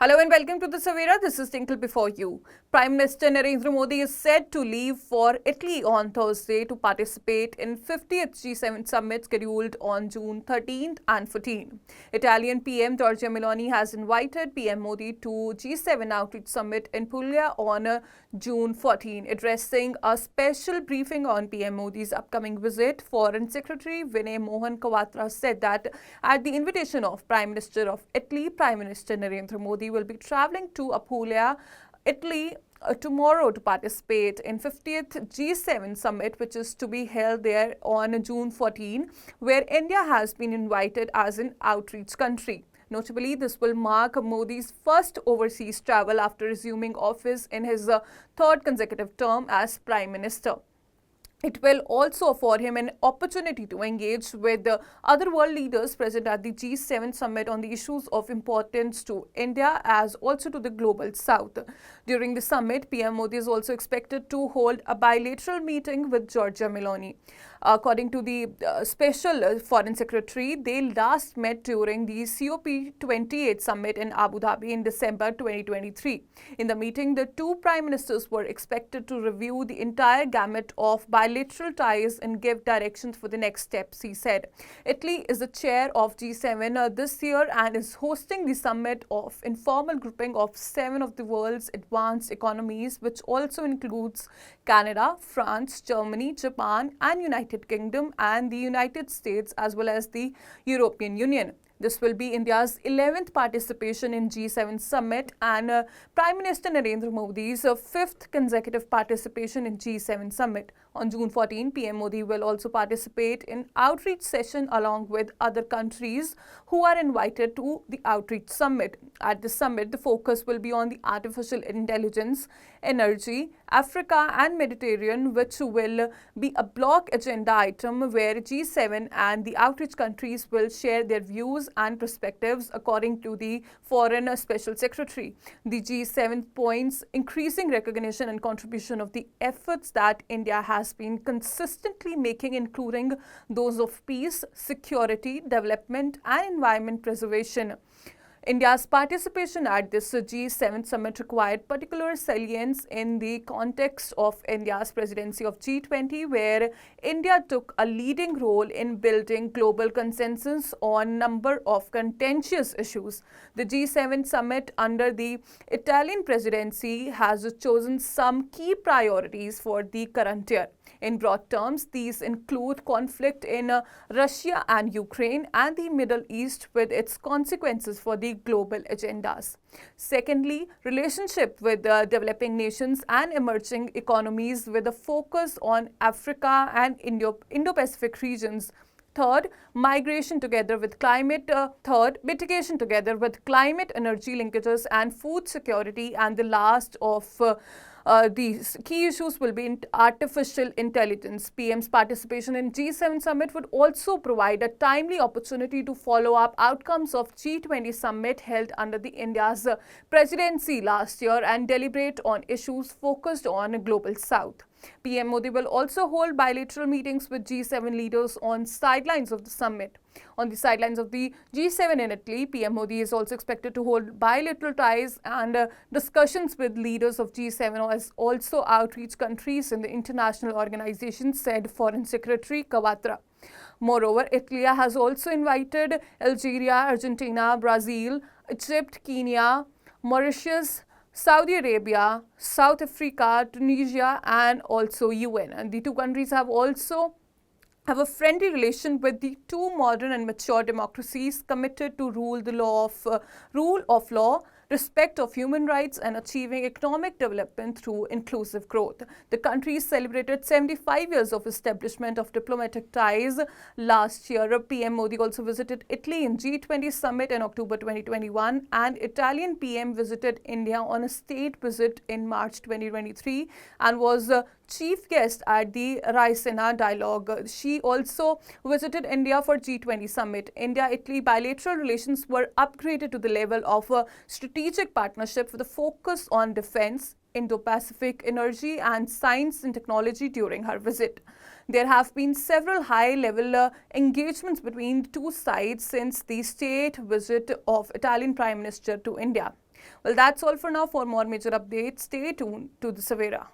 Hello and welcome to the Savera. This is Tinkle before you. Prime Minister Narendra Modi is set to leave for Italy on Thursday to participate in 50th G7 summit scheduled on June 13th and 14th. Italian PM Giorgia Meloni has invited PM Modi to G7 outreach summit in Puglia on June 14. Addressing a special briefing on PM Modi's upcoming visit, Foreign Secretary Vinay Mohan Kwatra said that at the invitation of Prime Minister of Italy, Prime Minister Narendra Modi will be traveling to Apulia, Italy tomorrow to participate in 50th G7 summit, which is to be held there on June 14, where India has been invited as an outreach country. Notably, this will mark Modi's first overseas travel after resuming office in his third consecutive term as Prime Minister. It will also afford him an opportunity to engage with the other world leaders present at the G7 summit on the issues of importance to India as also to the global south. During the summit, PM Modi is also expected to hold a bilateral meeting with Giorgia Meloni. According to the special foreign secretary, they last met during the COP28 summit in Abu Dhabi in December 2023. In the meeting, the two prime ministers were expected to review the entire gamut of bilateral ties and give directions for the next steps, he said. Italy is the chair of G7 this year and is hosting the summit of informal grouping of 7 of the world's advanced economies, which also includes Canada, France, Germany, Japan, and United Kingdom and the United States, as well as the European Union. This will be India's 11th participation in G7 summit and Prime Minister Narendra Modi's 5th consecutive participation in G7 summit. On June 14, PM Modi will also participate in outreach session along with other countries who are invited to the outreach summit. At the summit, the focus will be on the artificial intelligence, energy, Africa and Mediterranean, which will be a block agenda item where G7 and the outreach countries will share their views and perspectives, according to the Foreign Special Secretary. The G7 points increasing recognition and contribution of the efforts that India has been consistently making, including those of peace, security, development, and environment preservation. India's participation at this G7 summit required particular salience in the context of India's presidency of G20, where India took a leading role in building global consensus on a number of contentious issues. The G7 summit under the Italian presidency has chosen some key priorities for the current year. In broad terms, these include conflict in Russia and Ukraine and the Middle East with its consequences for the global agendas. Secondly, relationship with developing nations and emerging economies with a focus on Africa and Indo-Pacific regions. Third, migration together with climate. Third, mitigation together with climate, energy linkages and food security. And the last of these key issues will be artificial intelligence. PM's participation in G7 summit would also provide a timely opportunity to follow up outcomes of G20 summit held under the India's presidency last year and deliberate on issues focused on global south. PM Modi will also hold bilateral meetings with G7 leaders on sidelines of the summit. On the sidelines of the G7 in Italy, PM Modi is also expected to hold bilateral ties and discussions with leaders of G7 as also outreach countries in the international organization, said Foreign Secretary Kwatra. Moreover, Italy has also invited Algeria, Argentina, Brazil, Egypt, Kenya, Mauritius, Saudi Arabia, South Africa, Tunisia, and also UN. And the two countries have a friendly relation with the two modern and mature democracies committed to rule of law, respect of human rights, and achieving economic development through inclusive growth. The countries celebrated 75 years of establishment of diplomatic ties last year. PM Modi also visited Italy in G20 summit in October 2021, and Italian PM visited India on a state visit in March 2023 and was chief guest at the Raisina dialogue. She also visited India for G20 summit. India-Italy bilateral relations were upgraded to the level of a strategic partnership with a focus on defense, Indo-Pacific energy and science and technology during her visit. There have been several high-level engagements between the two sides since the state visit of Italian Prime Minister to India. Well, that's all for now. For more major updates, stay tuned to the Savera.